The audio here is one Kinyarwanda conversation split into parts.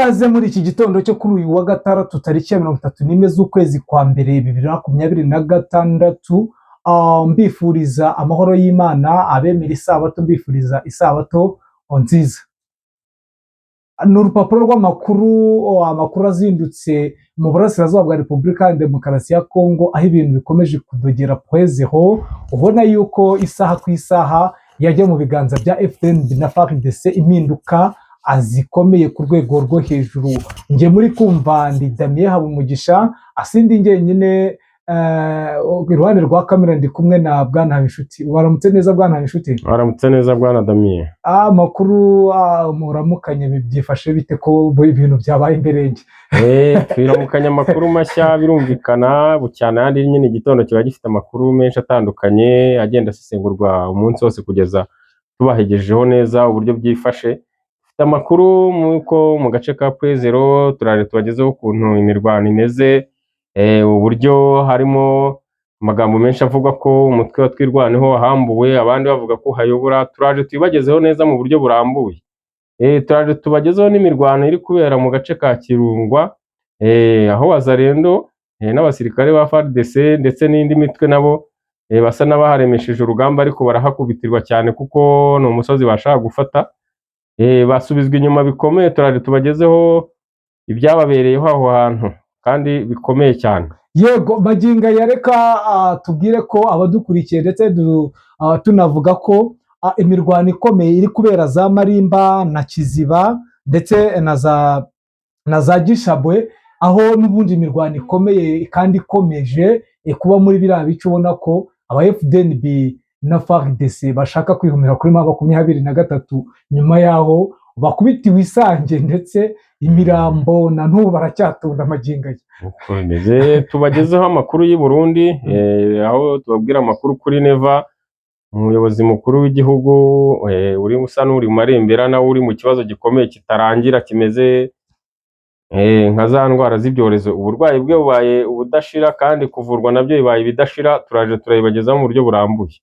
Ikaze muri iki gitondo cyo kuri uyu wa gatandatu tariki ya 31 z'ukwezi kwa mbere 2026, mbifuriza amahoro y'Imana, abemera isabato mbifuriza isabato nziza. Ni urupapuro rw'amakuru, amakuru azindutse mu burasirazuba bwa Repubulika ya Demokarasi ya Kongo, aho ibintu bikomeje kudogera pwezeho, ubona yuko isaha ku isaha yajya mu biganza bya FDN na FARDC impinduka azikomeye ku rwego rwo hejuru. Nge muri kumva ndi Damien Habumugisha, asindi njyenyine iruhande rwa kamera ndi kumwe na Bwana Habinshuti. Waramutse neza Bwana Habinshuti? Waramutse neza Bwana Damien. Amakuru muramukanye byifashe bite ko ibintu byabaye imberenge? Twiramukanye amakuru mashya birumvikana bucyana, yandi nyine igitondo kiba gifite amakuru menshi atandukanye agenda asesengurwa umunsi wose kugeza tubahegejeho neza uburyo byifashe. Amakuru muko mu gace ka Pwezero turaje tubagezeho ukuntu imirwano imeze, uburyo harimo amagambo menshi avuga ko umutwe wa twirwaneho wahambuwe, abandi bavuga ko hayobora. Turaje tubagezeho neza mu buryo burambuye. Turaje tubagezeho n'imirwano iri kubera mu gace ka Kirungwa, aho Wazalendo n'abasirikare ba FARDC ndetse n'indi mitwe nabo basa n'abaharemesheje urugamba, ariko barahakubitirwa cyane kuko ni umusozi bashaka gufata. Basubizwa inyuma bikomeye. Turaje tubagezeho ibyababereyeho aho hantu kandi bikomeye cyane. Yego maginga yareka tubwire ko abadukurikiye ndetse tunavuga ko imirwano ikomeye iri kubera za Marimba na Kiziba ndetse na za Gishabwe, aho n'ubundi imirwano ikomeye kandi ikomeje kuba muri biriya bice, ubona ko aba FDNB na FARDC bashaka kwihumira kuri 23 nyuma yaho bakubitiwe Isange ndetse imirambo na n'ubu baracyatunda maginga ye. Uko bimeze tubagezeho amakuru y'u Burundi, aho tubabwira amakuru kuri Neva, umuyobozi mukuru w'igihugu uri usa n'uri mu marembera, nawe uri mu kibazo gikomeye kitarangira kimeze nka za ndwara z'ibyorezo. Uburwayi bwe bubaye ubudashira kandi kuvurwa nabyo bibaye bidashira. Turaje turabibagezaho mu buryo burambuye.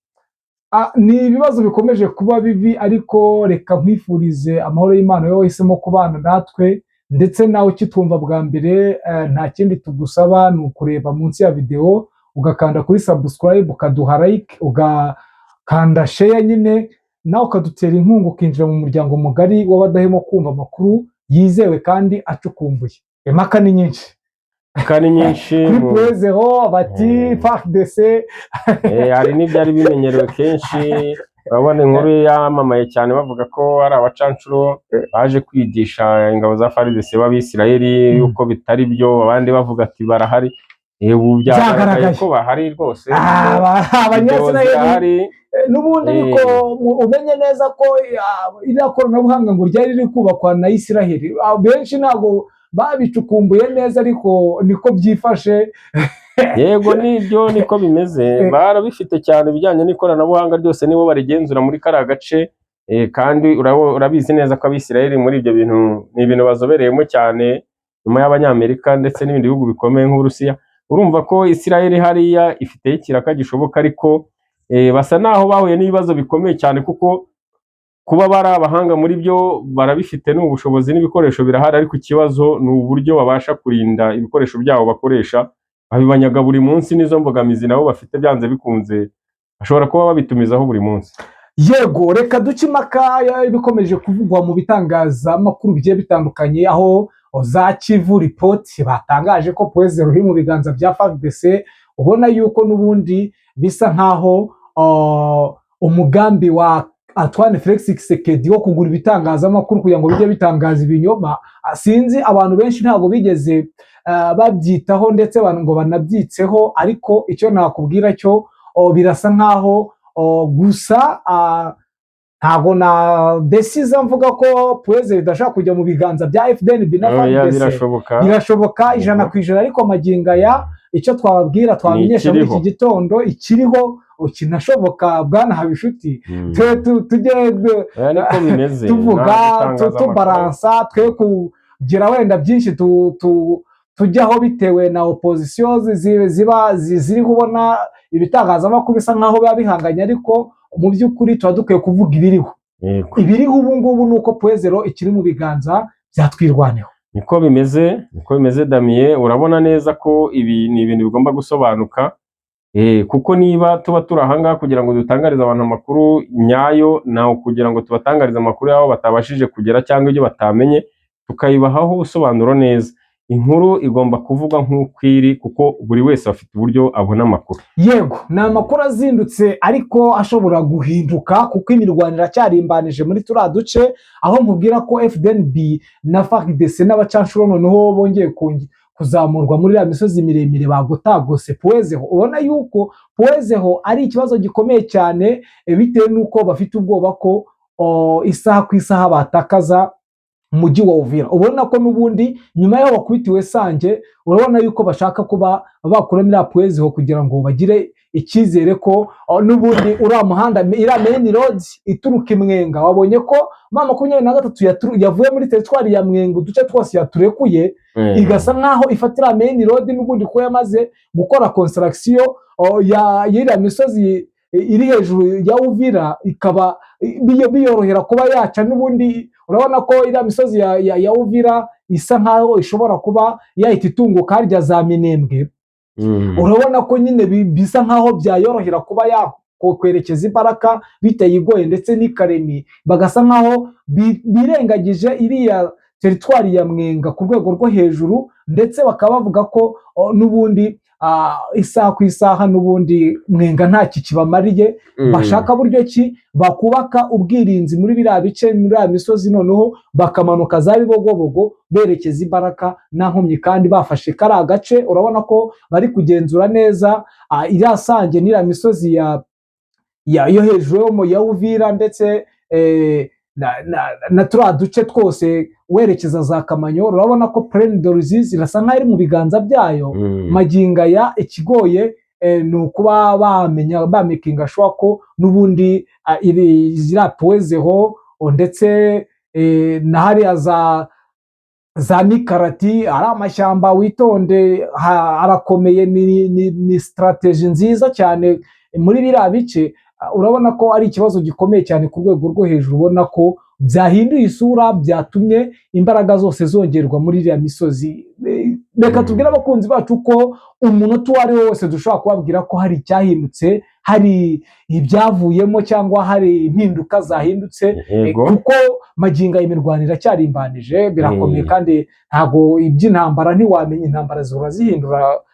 Ni ibibazo bikomeje kuba bibi, ariko reka nkwifurize amahoro y'Imana yo wahisemo kubana natwe, ndetse nawe kitwumva bwa mbere nta kindi tugusaba ni ukureba munsi ya video ugakanda kuri subscribe, ukaduha like, ugakanda share nyine, nawe ukadutera inkunga ukinjira mu muryango mugari w'abadahemo kumva amakuru yizewe kandi acukumbuye. Impaka ni nyinshi kandi nyinshi kuri Pwezero bati FARDC hari n'ibyari bimenyerewe kenshi. Urabona inkuru yamamaye cyane bavuga ko ari abacancuro baje kwigisha ingabo za FARDC b'Abisirayeli yuko bitari byo, abandi bavuga ati barahari. Ubu byagaragaye ko bahari rwose, Abanyasirayeli n'ubundi ariko umenye neza ko iriya koranabuhanga ngo ryari riri kubakwa na Isiraheli. Benshi ntabwo babicukumbuye neza, ariko niko byifashe. Yego nibyo niko bimeze, barabifite cyane bijyanye n'ikoranabuhanga ryose nibo barigenzura muri kara gace, kandi urabizi neza ko Abisirayeli muri ibyo bintu ni ibintu bazobereyemo cyane nyuma y'Abanyamerika ndetse n'ibindi bihugu bikomeye nk'Uburusiya. Urumva ko Isirayeli hariya ifite ikiraka gishoboka, ariko basa naho bahuye n'ibibazo bikomeye cyane, kuko kuba bari abahanga muri byo barabifite n'ubushobozi n'ibikoresho birahari, ariko ikibazo ni uburyo babasha kurinda ibikoresho byabo bakoresha. Babibanyaga buri munsi, nizo mbogamizi nabo bafite, byanze bikunze bashobora kuba babitumizaho buri munsi. Yego reka duce impaka bikomeje kuvugwa mu bitangazamakuru bigiye bitandukanye, aho za Kivu Report batangaje ko Pwezero iri mu biganza bya FARDC. Ubona yuko n'ubundi bisa nkaho umugambi wa Antoine Felix Tshisekedi wo kugura ibitangazamakuru kugira ngo bijye bitangaza ibinyoma, sinzi abantu benshi ntabwo bigeze babyitaho ndetse ngo banabyitseho, ariko icyo nakubwira cyo birasa nkaho gusa ntabwo na decisive mvuga ko Pwezero idashaka kujya mu biganza bya FDNB na FARDC. Birashoboka 100%, ariko maginga ya icyo twababwira twamenyesha muri iki gitondo ikiriho kinashoboka. Bwana Habinshuti, tujye tuvuga tubaransa, twe kugira wenda byinshi tujyaho bitewe na opposition ziri kubona ibitangazamakuru bisa nkaho biba bihanganye, ariko mu by'ukuri tuba dukwiye kuvuga ibiriho. Ibiriho ubu ngubu nuko Pwezero ikiri mu biganza bya twirwaneho. niko bimeze Damien, urabona neza ko ibi ni ibintu bigomba gusobanuka, kuko niba tuba turi ahangaha kugira ngo dutangarize abantu amakuru nyayo, naho kugira ngo tubatangarize amakuru y'aho batabashije kugera cyangwa ibyo batamenye, tukayibahaho ubusobanuro neza. Inkuru igomba kuvugwa nk'uko iri, kuko buri wese afite uburyo abona amakuru. Yego, ni amakuru azindutse ariko ashobora guhinduka, kuko imirwano iracyarimbanije muri turiya duce, aho nkubwira ko FDNB na FARDC n'abacanshuro noneho bongeye kuzamurwa muri ya misozi miremire bagotagose Pwezeho. Ubona yuko Pwezeho ari ikibazo gikomeye cyane, bitewe n'uko bafite ubwoba ko isaha ku isaha batakaza umujyi wa Uvira. Ubona ko n'ubundi nyuma y'aho bakubitiwe Sange, urabona yuko bashaka kuba bakuramo iriya Pwezeho kugira ngo bagire icyizere ko n'ubundi uriya muhanda, iriya main road ituruka Mwenga, wabonye ko M23 yavuye muri teritwari ya Mwenga, uduce twose yaturekuye, igasa nkaho ifatira main road n'ubundi ko yamaze gukora construction y'iriya misozi iri hejuru ya Uvira, ikaba biyorohera kuba yaca. N'ubundi urabona ko iriya misozi ya Uvira isa nkaho ishobora kuba yahita itunguka harya za Minembwe. Urabona ko nyine bisa nkaho byayorohera kuba kwerekeza Ibaraka bitayigoye, ndetse n'Ikaremi bagasa nkaho birengagije iriya teritwari ya Mwenga ku rwego rwo hejuru, ndetse bakaba bavuga ko n'ubundi isaha ku isaha n'ubundi Mwenga nta kibamariye. Bashaka buryo ki bakubaka ubwirinzi muri biriya bice, muri ya misozi, noneho bakamanuka za Bibogobogo berekeza Ibaraka nta nkomyi, kandi bafashe kariya gace. Urabona ko bari kugenzura neza iriya Sange n'iriya misozi yo hejuru ya Uvira, ndetse na turiya duce twose werekeza za Kamanyo. Urabona ko Plaine de Ruzizi irasa nkaho iri mu biganza byayo. Magingo aya ikigoye ni ukuba bamakinga sure ko n'ubundi ziriya Pwezeho, ndetse na hariya za Mikarati ari amashyamba, witonde, arakomeye. Ni strategy nziza cyane muri biriya bice. Urabona ko ari ikibazo gikomeye cyane ku rwego rwo hejuru. Ubona ko byahinduye isura, byatumye imbaraga zose zongerwa muri iriya misozi. Reka tubwire abakunzi bacu ko umunota uwo ari wo wose dushobora kubabwira ko hari icyahindutse, hari ibyavuyemo, cyangwa hari impinduka zahindutse, kuko magingo y'imirwano iracyarimbanije, birakomeye, kandi ntago iby'intambara ntiwamenya. Intambara zihora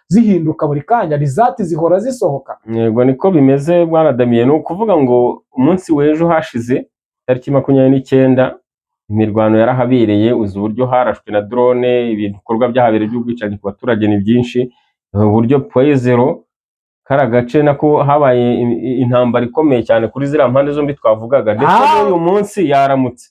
zihinduka buri kanya, rizati zihora zisohoka. Yego, niko bimeze bwana Damien. Ni ukuvuga ngo umunsi w'ejo hashize tariki 29 imirwano yarahabereye, uzi uburyo harashwe na drone, ibikorwa byahabereye by'ubwicanyi ku baturage ni byinshi, uburyo Pwezeho kara gace nako habaye intambara ikomeye cyane kuri ziriya mpande zombi twavugaga, ndetse n'uyu munsi yaramutse.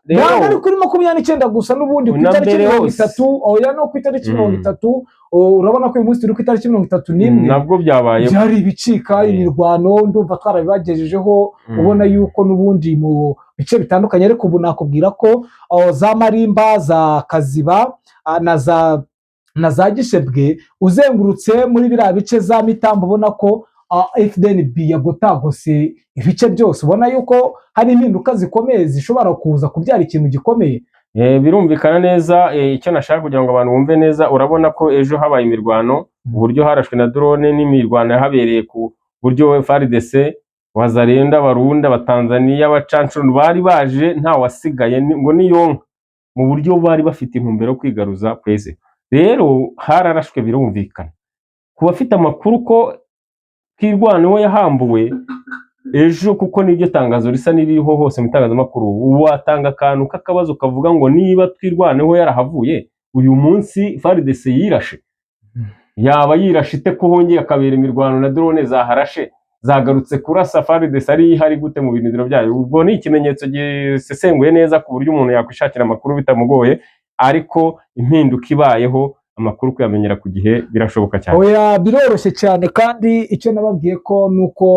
Rero kuri 29 gusa, n'ubundi ku itariki 30, oya no ku itariki 30, urabona ko uyu munsi turi ku itariki 31 nabwo byabaye, byari ibicika imirwano. Ndumva twarabibagejejeho. Ubona yuko n'ubundi mu bice bitandukanye, ariko ubu nakubwira ko za Marimba, za Kaziba na za Gishebwe, uzengurutse muri biriya bice za Mitambo, ubona ko FDNB yagotagose ibice byose. Ubona yuko hari impinduka zikomeye zishobora kuza kubyara ikintu gikomeye. Birumvikana neza. Icyo nashaka kugira ngo abantu bumve neza, urabona ko ejo habaye imirwano, uburyo harashwe na drone, n'imirwano yahabereye ku buryo FARDC, Wazalendo, Abarundi, Abatanzania, Abacanshuro bari baje nta wasigaye ngo niyonka, mu buryo bari bafite intumbero yo kwigaruza Pwezeho. Rero hararashwe, birumvikana ku bafite amakuru ko Twirwaneho yahambuwe ejo, kuko nibyo tangazo risa n'iriho hose mu itangazamakuru. Ubu watanga akantu k'akabazo kavuga ngo niba Twirwaneho yarahavuye, uyu munsi FARDC yirashe, yaba yirashe ite ko hongeye akabera imirwano na drone zaharashe, zagarutse kurasa FARDC ari ihari gute mu bintu byayo? Ubwo ni ikimenyetso gisesenguye neza ku buryo umuntu yakwishakira amakuru bitamugoye, ariko impinduka ibayeho, amakuru kuyamenyera ku gihe birashoboka cyane. Oya, biroroshye cyane, kandi icyo nababwiye ko nuko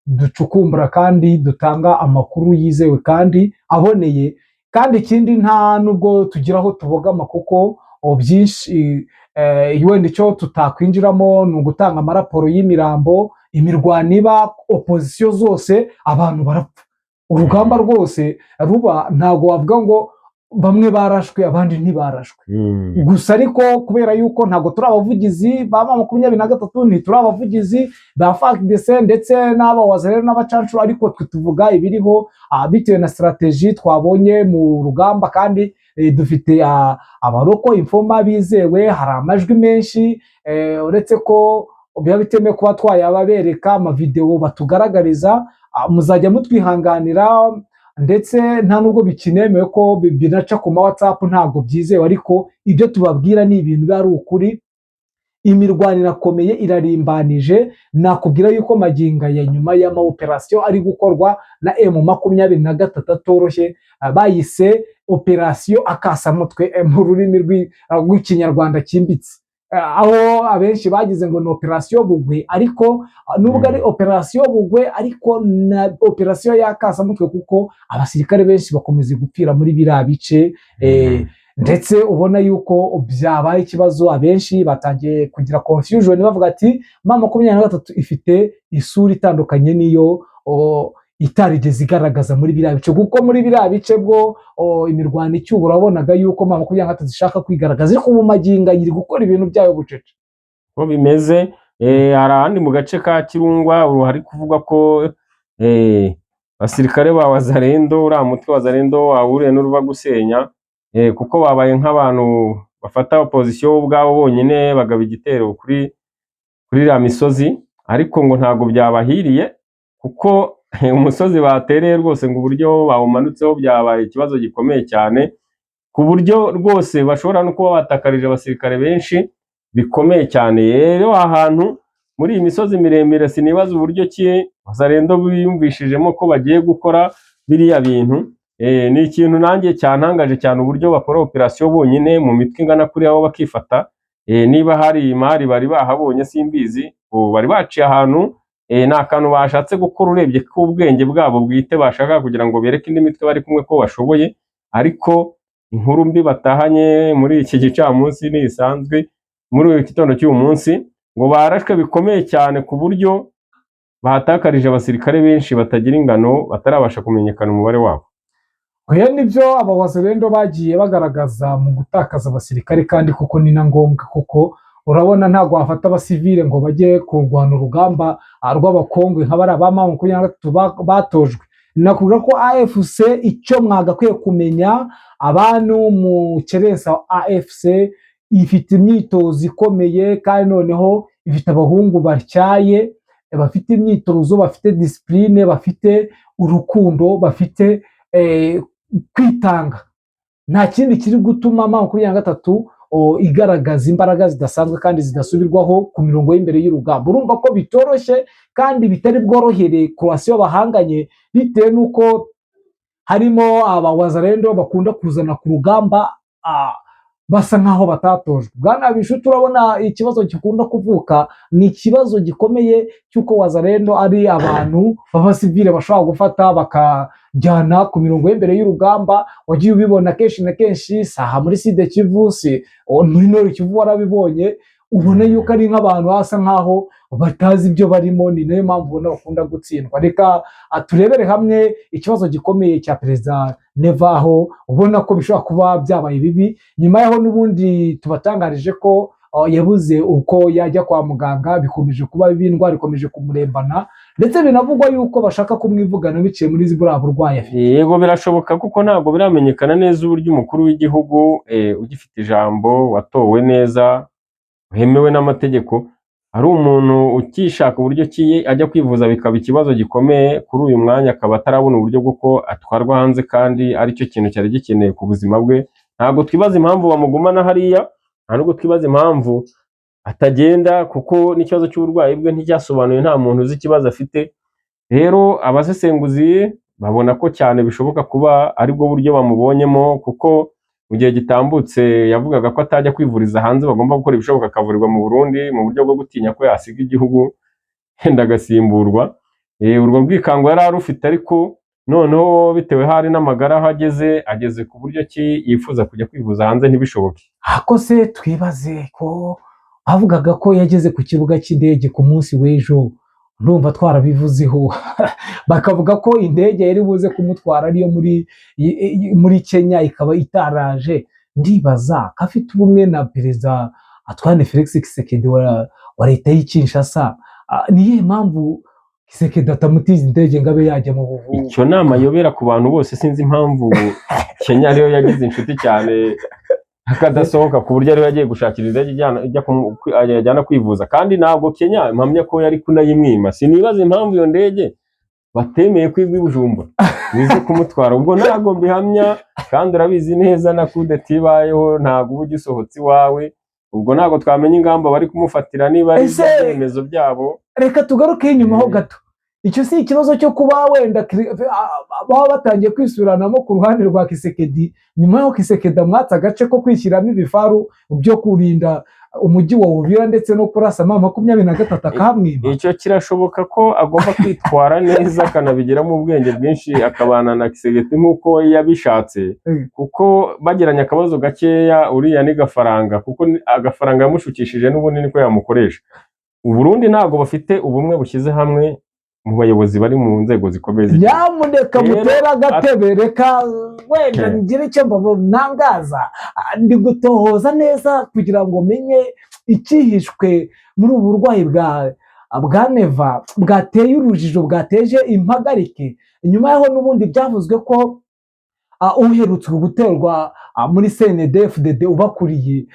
ducukumbura kandi dutanga amakuru yizewe kandi aboneye, kandi ikindi nta nubwo tugira aho tubogama, kuko byinshi wenda icyo tutakwinjiramo ni ugutanga amaraporo y'imirambo. Imirwano iba, opozisiyo zose, abantu barapfa, urugamba rwose ruba, ntabwo wavuga ngo bamwe barashwe abandi ntibarashwe. Gusa ariko kubera yuko ntabwo turi abavugizi ba M23, ntituri abavugizi ba FARDC ndetse n'abawazarero n'abacancuro, ariko twe tuvuga ibiriho bitewe na strategie twabonye mu rugamba, kandi dufite abaroko infoma bizewe, hari amajwi menshi, uretse ko biba bitemewe kuba twayababereka amavideo batugaragariza, muzajya mutwihanganira, ndetse nta nubwo bikinemewe ko binaca ku ma WhatsApp, ntabwo byizewe, ariko ibyo tubabwira ni ibintu biba ari ukuri. Imirwano irakomeye, irarimbanije, nakubwira yuko maginga ya nyuma y'ama operation ari gukorwa na M23 atoroshye, bayise operation akasamutwe mu rurimi rw'ikinyarwanda cyimbitse, aho abenshi bagize ngo ni operation Bugwe, ariko nubwo ari operation Bugwe ariko na operation y'akasamutwe, kuko abasirikare benshi bakomeza gupfira muri biriya bice, ndetse ubona yuko byabaye ikibazo. Abenshi batangiye kugira confusion bavuga ati M23 ifite isura itandukanye niyo itarigeze igaragaza muri biriya bice, kuko muri biriya bice bwo imirwano icyubura wabonaga yuko M23 zishaka kwigaragaza, ariko mu maginga iri gukora ibintu byayo bucece ko bimeze. Hari ahandi mu gace ka Kirungwa hari kuvuga ko basirikare ba Wazalendo, uriya mutwe wa Wazalendo wahuriye n'uruva gusenya, kuko babaye nk'abantu bafata opposition ubwabo bonyine bagaba igitero kuri iriya misozi, ariko ngo ntabwo byabahiriye, kuko umusozi batereye rwose ngo uburyo bawumanutseho byabaye ikibazo gikomeye cyane, ku buryo rwose bashobora no kuba batakarije abasirikare benshi bikomeye cyane. Rero ahantu muri iyi misozi miremire sinibaza uburyo ki Wazalendo biyumvishijemo ko bagiye gukora biriya bintu. Ni ikintu nanjye cyantangaje cyane uburyo bakora operation bonyine mu mitwe ingana kuri abo bakifata. Niba hari imari bari bahabonye simbizi, bari baciye ahantu, ni akantu bashatse gukora urebye ko ubwenge bwabo bwite bashaka kugira ngo bereke indi mitwe bari kumwe ko bashoboye, ariko inkuru mbi batahanye muri iki gicamunsi ntisanzwe. Muri iki gitondo cy'uyu munsi ngo barashwe bikomeye cyane, ku buryo bahatakarije abasirikare benshi batagira ingano, batarabasha kumenyekana umubare wabo. Oya, nibyo abawazalendo bagiye bagaragaza mu gutakaza abasirikare, kandi kuko ni na ngombwa, kuko urabona ntabwo wafata abasivile ngo bajye kurwana urugamba rw'abakongwe nka bariya ba M23 batojwe. Nakubwira ko AFC icyo mwagakwiye kumenya, abantu mu kerensa AFC ifite imyitozo ikomeye, kandi noneho ifite abahungu batyaye, bafite imyitozo, bafite discipline, bafite urukundo, bafite kwitanga. Nta kindi kiri gutuma M23 igaragaza imbaraga zidasanzwe kandi zidasubirwaho ku mirongo y'imbere y'urugamba. Urumva ko bitoroshye kandi bitari bworohere kurasiyo bahanganye, bitewe n'uko harimo abawazalendo bakunda kuzana ku rugamba basa nkaho batatojwe. Bwana Bishu, turabona ikibazo gikunda kuvuka, ni ikibazo gikomeye cy'uko Wazalendo ari abantu b'abasivile bashobora gufata bakajyana ku mirongo y'imbere y'urugamba. Wagiye ubibona kenshi na kenshi, saha muri Sud Kivu, muri Nord Kivu warabibonye, ubona yuko ari nk'abantu basa nkaho batazi ibyo barimo. Ni nayo mpamvu ubona bakunda gutsindwa. Reka turebere hamwe ikibazo gikomeye cya Perezida Neva, aho ubona ko bishobora kuba byabaye bibi, nyuma yaho n'ubundi tubatangarije ko yabuze uko yajya kwa muganga, bikomeje kuba bibi, indwara ikomeje kumurembana, ndetse binavugwa yuko bashaka kumwivugana biciye muri buriya burwayi afite. Yego, birashoboka, kuko ntabwo biramenyekana neza uburyo umukuru w'igihugu ugifite ijambo, watowe neza, wemewe n'amategeko, ari umuntu ukishaka uburyo ki ajya kwivuza bikaba ikibazo gikomeye kuri uyu mwanya, akaba atarabona uburyo bw'uko atwarwa hanze, kandi aricyo kintu cyari gikeneye ku buzima bwe. Ntabwo twibaza impamvu bamugumana hariya, nta nubwo twibaza impamvu atagenda, kuko n'ikibazo cy'uburwayi bwe nticyasobanuye, nta muntu uzi ikibazo afite. Rero abasesenguzi babona ko cyane bishoboka kuba aribwo buryo bamubonyemo, kuko mu gihe gitambutse yavugaga ko atajya kwivuriza hanze, bagomba gukora ibishoboka akavurirwa mu Burundi, mu buryo bwo gutinya ko yasiga igihugu yenda agasimburwa. Urwo bwikango yari arufite, ariko noneho bitewe hari n'amagara aho ageze ku buryo ki yifuza kujya kwivuza hanze ntibishoboke. Ako se twibaze ko avugaga ko yageze ku kibuga cy'indege ku munsi w'ejo, ndumva twarabivuzeho bakavuga ko indege yari buze kumutwara ariyo muri Kenya ikaba itaraje. Ndibaza ko afite ubumwe na perezida Antoine Felix Tshisekedi wa leta y'i Kinshasa. Niyihe mpamvu Tshisekedi atamutiza indege ngo abe yajya mu buvuzi? icyo ni amayobera ku bantu bose, sinzi impamvu Kenya ariyo yagize inshuti cyane akadasohoka ku buryo ariyo yagiye gushakira indege ajyana kwivuza, kandi ntabwo Kenya mpamya ko yari kunayimwima. Sinibaza impamvu iyo ndege batemeye kwigwa i Bujumbura bize kumutwara, ubwo ntabwo mbihamya, kandi urabizi neza na kudeta ibayeho ntabwo uba ugisohotse iwawe, ubwo ntabwo twamenya ingamba bari kumufatira niba ari ibyemezo byabo. Reka tugaruke inyuma ho gato. Icyo si ikibazo cyo kuba wenda baba batangiye kwisuranamo ku ruhande rwa Tshisekedi nyuma y'uko Tshisekedi amwatse agace ko kwishyiramo ibifaru byo kurinda umujyi wa Uvira ndetse no kurasa M23 akahamwima. Icyo kirashoboka ko agomba kwitwara neza akanabigiramo ubwenge bwinshi akabana na Tshisekedi nk'uko yabishatse, kuko bagiranye akabazo gakeya uriya ni gafaranga, kuko agafaranga yamushukishije n'ubundi niko yamukoresha. Uburundi ntabwo bafite ubumwe bushyize hamwe mu bayobozi bari mu nzego zikomeye z'igihugu. Nyamuneka mutera agatebe, reka wenda ngire icyo mbangaza, ndi gutohoza neza kugira ngo menye ikihishwe muri ubu burwayi bwa neva bwateye urujijo, bwateje impagarike. Inyuma yaho n'ubundi byavuzwe ko uherutse guterwa muri CNDD-FDD ubakuriye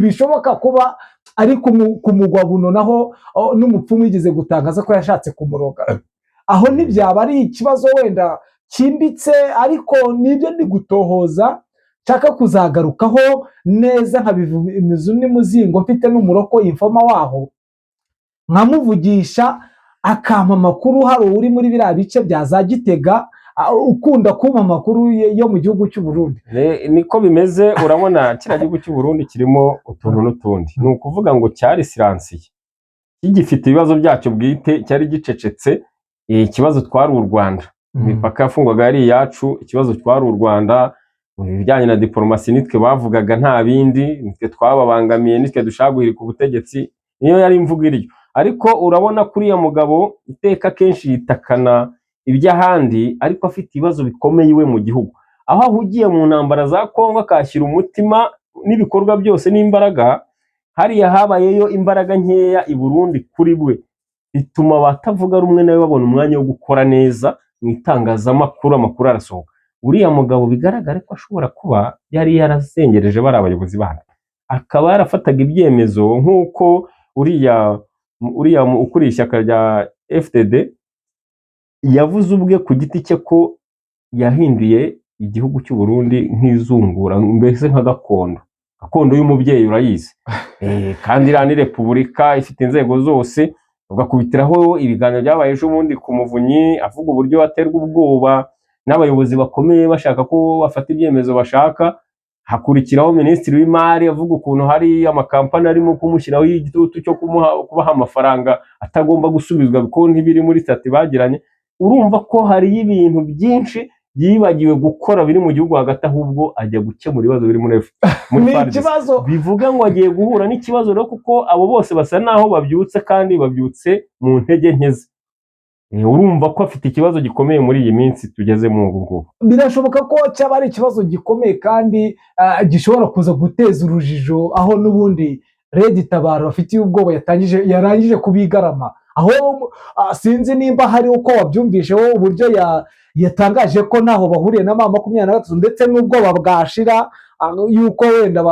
bishoboka kuba ari kumugwa buno, naho n'umupfumu yigeze gutangaza ko yashatse kumuroga. Aho ntibyaba ari ikibazo wenda cyimbitse, ariko nibyo ndi gutohoza nshaka kuzagarukaho neza, nkabivuza n'umuzingo mfite n'umuroko infoma waho, nkamuvugisha akampa amakuru. Hari uri muri biriya bice bya za Gitega ukunda kumpa amakuru yo mu gihugu cy'u Burundi. Niko bimeze, urabona kiriya gihugu cy'u Burundi kirimo utuntu n'utundi, ni ukuvuga ngo cyari siransiye, kigifite ibibazo byacyo bwite, cyari gicecetse. Ikibazo twari u Rwanda, imipaka yafungwaga yari iyacu, ikibazo twari u Rwanda mu bijyanye na diplomasi nitwe bavugaga, nta bindi, nitwe twababangamiye, nitwe dushaka guhirika ubutegetsi, niyo yari imvugo iryo. Ariko urabona kuriya mugabo iteka kenshi yitakana iby'ahandi, ariko afite ibibazo bikomeye iwe mu gihugu, aho ahugiye mu ntambara za Kongo akashyira umutima n'ibikorwa byose n'imbaraga. Hariya habayeyo imbaraga nkeya i Burundi kuri bwe, bituma abatavuga rumwe nawe babona umwanya wo gukora neza mu itangazamakuru, amakuru arasohoka. Uriya mugabo bigaragare ko ashobora kuba yari yarasengereje bari abayobozi bandi, akaba yarafataga ibyemezo nk'uko uriya ukuriye ishyaka rya FDD yavuze ubwe ku giti cye ko yahinduye igihugu cy'u Burundi nk'izungura, mbese nka gakondo y'umubyeyi urayizi. Kandi iriya ni repubulika ifite inzego zose, ugakubitiraho ibiganiro byabaye ejo bundi ku Muvunyi avuga uburyo aterwa ubwoba n'abayobozi bakomeye bashaka ko bafata ibyemezo bashaka. Hakurikiraho minisitiri w'imari avuga ukuntu hari amakampani arimo kumushyiraho igitutu cyo kubaha amafaranga atagomba gusubizwa kuko ntibiri muri stati bagiranye. Urumva ko hari ibintu byinshi yibagiwe gukora biri mu gihugu hagati, ahubwo ajya gukemura ibibazo biri muri ikibazo bivuga ngo agiye guhura n'ikibazo rero, kuko abo bose basa naho babyutse, kandi babyutse mu ntege nke ze. Urumva ko afite ikibazo gikomeye muri iyi minsi tugezemo ubu ngubu. Birashoboka ko cyaba ari ikibazo gikomeye kandi gishobora kuza guteza urujijo, aho n'ubundi Red Tabara bafitiye ubwoba yarangije kubigarama. Aho sinzi nimba hari uko wabyumvisheho uburyo yatangaje ko naho bahuriye na M23 ndetse n'ubwoba bwashira, yuko wenda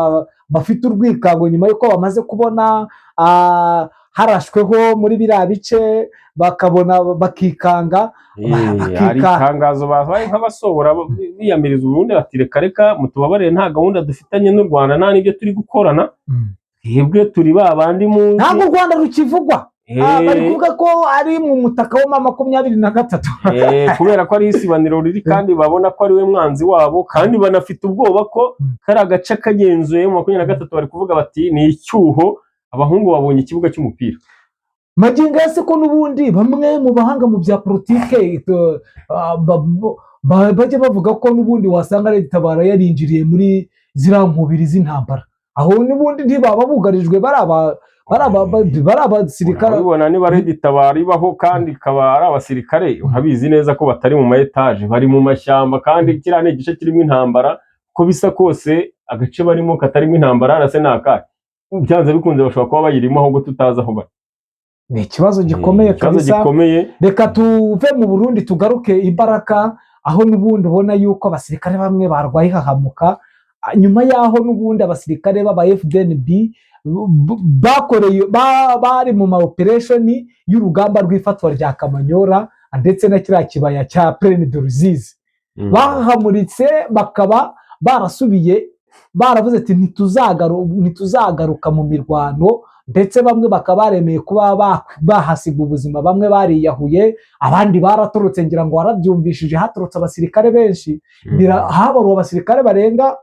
bafite urwikango nyuma yuko bamaze kubona harashweho muri biriya bice, bakabona bakikanga. Hari itangazo babaye nk'abasobora biyamiriza Burundi bati reka mutubabarire, nta gahunda dufitanye n'u Rwanda, nta n'ibyo turi gukorana, twebwe turi babandi muzi, ntabwo u Rwanda rukivugwa. Bari kuvuga ko ari mu mutaka wa M23 kubera ko ari isibaniro riri, kandi babona ko ari we mwanzi wabo, kandi banafite ubwoba ko kari agace kagenzuye mu 23. Bari kuvuga bati ni icyuho, abahungu babonye ikibuga cy'umupira. Magingo yase ko n'ubundi bamwe mu bahanga mu bya politike bajya bavuga ko n'ubundi wasanga Red Tabara yarinjiriye muri ziriya nkubiri z'intambara, aho n'ubundi ntibaba bugarijwe bari bari abasirikare urabibona niba Red Tabara ibaho kandi ikaba ari abasirikare urabizi neza ko batari mu ma etaje bari mu mashyamba kandi kiriya ni igice kirimo intambara ko bisa kose agace barimo katarimo intambara arase naka byanze bikunze bashobora kuba bayirimo ahubwo tutazi aho bari. ni ikibazo gikomeye Ikibazo kabisa. gikomeye. Reka tuve mu Burundi tugaruke i Baraka aho n'ubundi ubona yuko abasirikare bamwe barwaye hahamuka nyuma yaho n'ubundi abasirikare b'aba FDNB bakoreye bari mu ma operation y'urugamba rw'ifatwa rya Kamanyora ndetse na kiriya kibaya cya Plaine de Ruzizi. Bahamuritse bakaba barasubiye baravuze ati ntituzagaruka mu mirwano, ndetse bamwe bakaba baremeye kuba bahasiga ubuzima, bamwe bariyahuye abandi baratorotse, ngira ngo warabyumvishije hatorotse abasirikare benshi. Habaruwe abasirikare barenga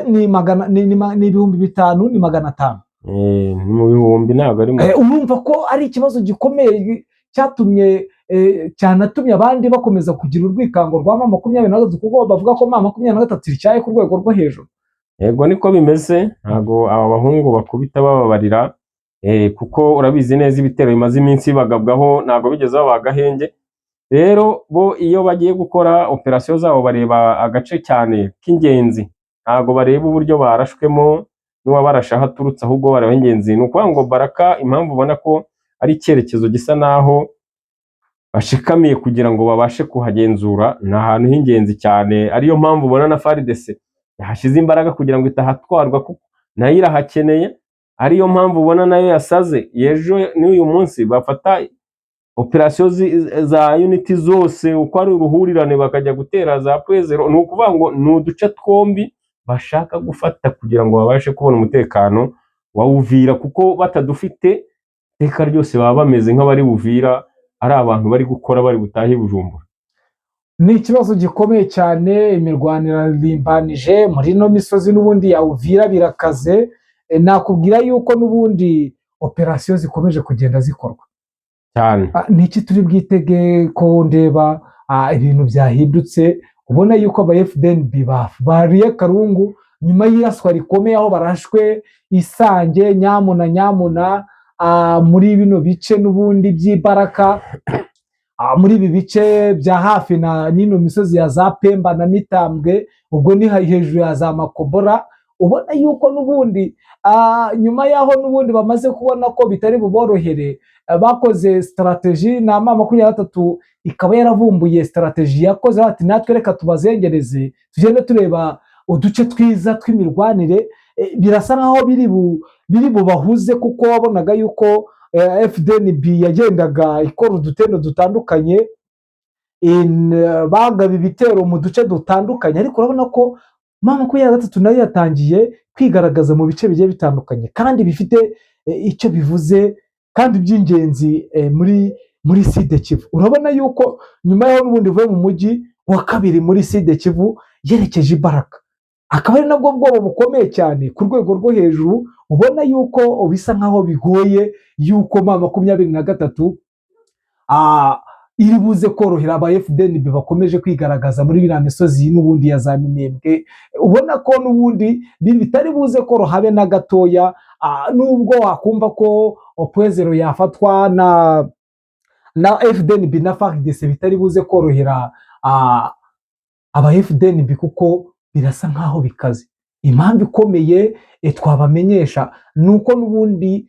ni 500 ni 500 mu bihumbi ntabwo ari urumva ko ari ikibazo gikomeye cyanatumye abandi bakomeza kugira urwikango rwa M23 kuko bavuga ko M23 icyaye ku rwego rwo hejuru. Yego niko bimeze, ntago aba bahungu bakubita bababarira kuko urabizi neza ibitero bimaze iminsi bagabwaho ntago bigeze babagahenge. Rero bo iyo bagiye gukora operation zabo bareba agace cyane k'ingenzi, ntago bareba uburyo barashwemo n'uwa barashaho aturutse, ahubwo bareba ingenzi. Ni ukuvuga ngo Baraka impamvu ubona ko ari icyerekezo gisa naho bashikamiye kugira ngo babashe kuhagenzura, ni ahantu h'ingenzi cyane, ariyo mpamvu ubona na FARDC yahashyize imbaraga kugira ngo itahatwarwa kuko nayo irahakeneye. Ariyo mpamvu ubona nayo yasaze yejo n'uyu munsi bafata operation za unity zose uko ari uruhurirane bakajya gutera za Pwezero. Ni ukuvuga ngo ni uduce twombi bashaka gufata kugira ngo babashe kubona umutekano wa Uvira, kuko batadufite iteka ryose baba bameze nk'abari Uvira, ari abantu bari gukora bari butahe Bujumbura. Ni ikibazo gikomeye cyane, imirwanire rimbanije muri no misozi n'ubundi ya Uvira birakaze. Nakubwira yuko n'ubundi operation zikomeje kugenda zikorwa cyane. Niki turi bwitege ko ndeba ibintu byahindutse, ubona yuko aba FDNB bariye Karungu nyuma y'iraswa rikomeye aho barashwe Isange, Nyamuna muri bino bice n'ubundi by'Ibaraka, muri ibi bice bya hafi na nino misozi ya za Pemba na Mitambwe, ubwo ni hejuru ya za Makobora. Ubona yuko n'ubundi nyuma yaho n'ubundi bamaze kubona ko bitari buborohere, bakoze strategy na M23 ikaba yaravumbuye strategy yakoze ati natwe reka tubazengereze tugende tureba uduce twiza tw'imirwanire. Birasa nkaho biri bubahuze kuko wabonaga yuko FDNB yagendaga ikora udutendo dutandukanye, bagaba ibitero mu duce dutandukanye, ariko urabona ko M23 nayo yatangiye kwigaragaza mu bice bigiye bitandukanye kandi bifite icyo bivuze kandi by'ingenzi muri Sud Kivu. Urabona yuko nyuma yaho n'ubundi vuye mu mujyi wa kabiri muri Sud Kivu yerekeje Ibaraka, akaba ari nabwo bwoba bukomeye cyane ku rwego rwo hejuru. Ubona yuko bisa nkaho bigoye yuko M23 iri buze korohera aba FDNB bakomeje kwigaragaza muri biriya misozi n'ubundi ya za Minembwe. Ubona ko n'ubundi bitari buze koroha habe na gatoya, nubwo wakumva ko Pwezero yafatwa na FDNB na FARDC bitari buze korohera aba FDNB kuko birasa nkaho bikaze. Impamvu ikomeye twabamenyesha nuko n'ubundi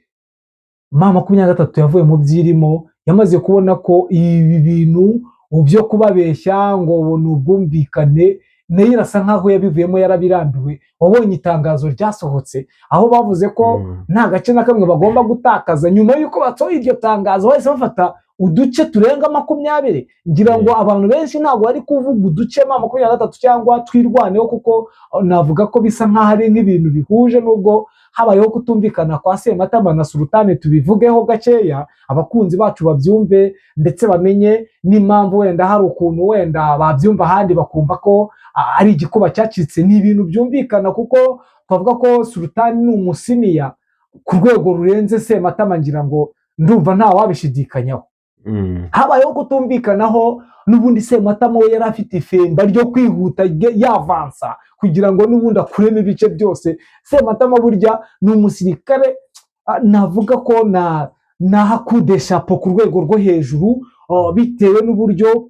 M23 yavuye mu byirimo, yamaze kubona ko ibi bintu byo kubabeshya ngo n'ubwumvikane nayo irasa nkaho yabivuyemo, yarabirambiwe. Wabonye itangazo ryasohotse aho bavuze ko nta gace na kamwe bagomba gutakaza. Nyuma yuko batsoye iryo tangazo bahise bafata uduce turenga 20. Ngira ngo abantu benshi ntabwo bari kuvuga uduce M23 cyangwa twirwaneho, kuko navuga ko bisa nkaho ari nk'ibintu bihuje, nubwo habayeho kutumvikana kwa Sematama na Sultane. Tubivugeho gakeya abakunzi bacu babyumve ndetse bamenye n'impamvu wenda hari ukuntu wenda babyumva ahandi bakumva ko ari igikuba cyacitse. Ni ibintu byumvikana kuko twavuga ko Sultane ni umusiniya ku rwego rurenze Sematama, ngira ngo ndumva nta wabishidikanyaho. Habayeho kutumvikanaho n'ubundi Sematama we yari afite ifemba ryo kwihuta yavansa kugira ngo n'ubundi akuremo ibice byose. Sematama burya ni umusirikare navuga ko nahakudesha po ku rwego rwo hejuru, bitewe n'uburyo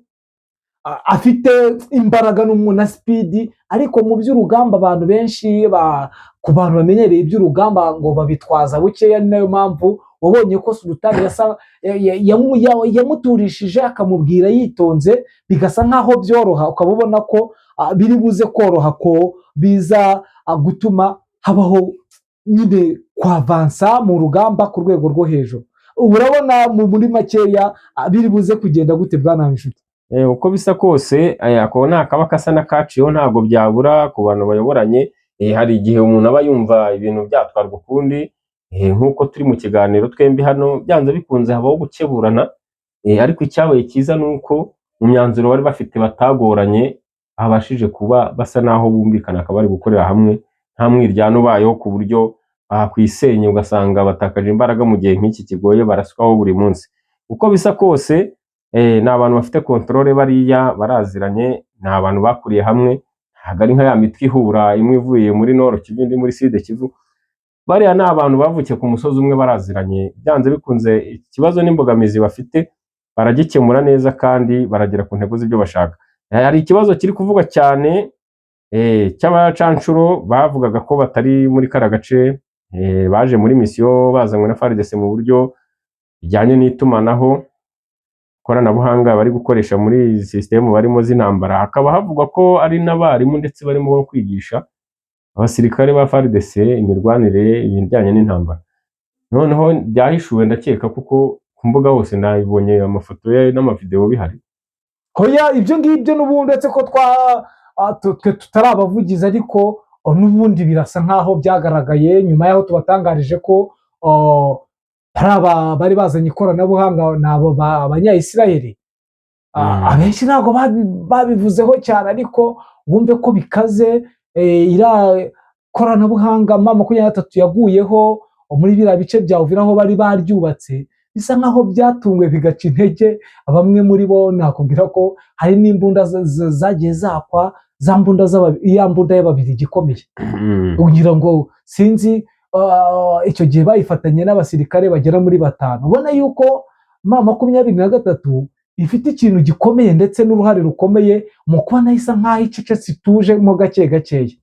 afite imbaraga na sipidi, ariko mu by'urugamba abantu benshi ku bantu bamenyereye iby'urugamba ngo babitwaza bukeya, ni nayo mpamvu wabonye ko Sultan yamuturishije akamubwira yitonze, bigasa nk'aho byoroha, ukaba ubona ko biri buze koroha ko biza gutuma habaho nyine kwavansa mu rugamba ku rwego rwo hejuru. Ubu urabona muri makeya biri buze kugenda gute bwana Nshuti? Uko bisa kose ako ni akaba kasa n'akaciyeho, ntabwo byabura ku bantu bayoboranye. Hari igihe umuntu aba yumva ibintu byatwarwa ukundi, nk'uko turi mu kiganiro twembi hano, byanze bikunze habaho gukeburana, ariko icyabaye cyiza ni uko mu myanzuro bari bafite batagoranye, habashije kuba basa naho bumvikana, akaba bari gukorera hamwe nta mwiryano ubayeho ku buryo kwisenye ugasanga batakaje imbaraga mu gihe nk'iki kigoye baraswaho buri munsi. Uko bisa kose ni abantu bafite controle, bariya baraziranye, ni abantu bakuriye hamwe, ntabwo ari nka ya mitwe ihura, imwe ivuye muri Nord Kivu indi muri Sud Kivu. Bariya ni abantu bavukiye ku musozi umwe, baraziranye, byanze bikunze ikibazo n'imbogamizi bafite baragikemura neza kandi baragera ku ntego z'ibyo bashaka. Hari ikibazo kiri kuvugwa cyane cy'abacanshuro bavugaga ko batari muri kara gace, baje muri misiyo bazanywe na FARDC mu buryo bijyanye n'itumanaho, ikoranabuhanga bari gukoresha muri system barimo z'intambara. Hakaba havugwa ko ari n'abarimu ndetse barimo kwigisha abasirikare ba FARDC imirwanire ibijyanye n'intambara. Noneho byahishuwe ndakeka kuko ku mbuga hose nabibonye amafoto n'amavideo bihari. Hoya ibyo ngibyo n'ubundi uretse ko tutari abavugizi, ariko n'ubundi birasa nkaho byagaragaye nyuma y'aho tubatangarije ko bari bazanye ikoranabuhanga n'abo abanya-Israeli. Abenshi ntabwo babivuzeho cyane, ariko wumve ko bikaze. Iriya koranabuhanga M23 yaguyeho muri biriya bice bya Uvira aho bari baryubatse, bisa nkaho byatunguwe bigaca intege bamwe muri bo. Nakubwira ko hari n'imbunda zagiye zakwa, za mbunda iya mbunda y'ababiri igikomeye, ugira ngo sinzi icyo gihe bayifatanye n'abasirikare bagera muri 5. Ubona yuko M23 ifite ikintu gikomeye ndetse n'uruhare rukomeye mu kuba nayo isa nkaho icecetse ituje mo gake gakeya.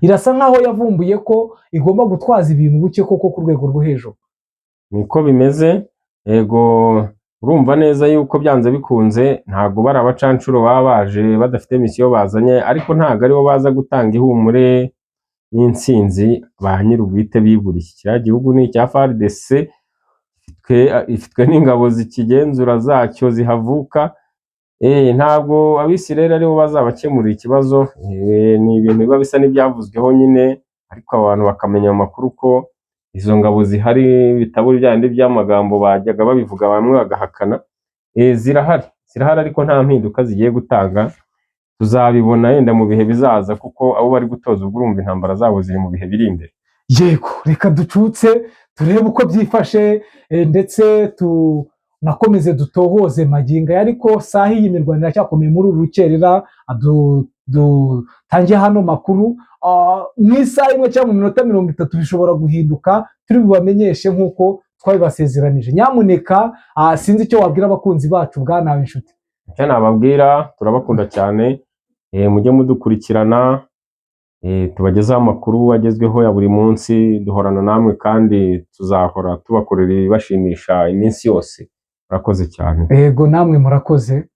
Irasa nkaho yavumbuye ko igomba gutwaza ibintu buke koko ku rwego rwo hejuru. Niko bimeze. Ego urumva neza yuko byanze bikunze ntabwo bari abacanshuro baba baje badafite misiyo bazanye, ariko ntabwo aribo baza gutanga ihumure n'intsinzi ba nyir'ubwite biburiye. Kiriya gihugu ni icya FARDC, ifitwe n'ingabo zikigenzura zacyo zihavuka. Ntabwo Abisirayeli aribo bazabakemurira ikibazo. Ni ibintu biba bisa n'ibyavuzweho nyine, ariko abantu bakamenya amakuru ko izo ngabo zihari, bitabura byandi by'amagambo bajyaga babivuga bamwe bagahakana. Zirahari ariko nta mpinduka zigiye gutanga. Tuzabibona yenda mu bihe bizaza, kuko abo bari gutoza ubwo urumva intambara zabo ziri mu bihe biri imbere. Yego, reka ducutse turebe uko byifashe, ndetse nakomeze dutohoze magingo. Ariko saha iyi imirwanire cyakomeye muri uru rukerera dutangiye hano makuru. Mu isaha imwe cyangwa mu minota 30 bishobora guhinduka, turi bubamenyeshe nk'uko twabibasezeranije. Nyamuneka sinzi icyo wabwira abakunzi bacu bwana Nshuti. Icyo nababwira, turabakunda cyane, mujye mudukurikirana, tubagezaho amakuru agezweho ya buri munsi, duhorana namwe kandi tuzahora tubakorera ibibashimisha iminsi yose. Murakoze cyane. Yego namwe murakoze.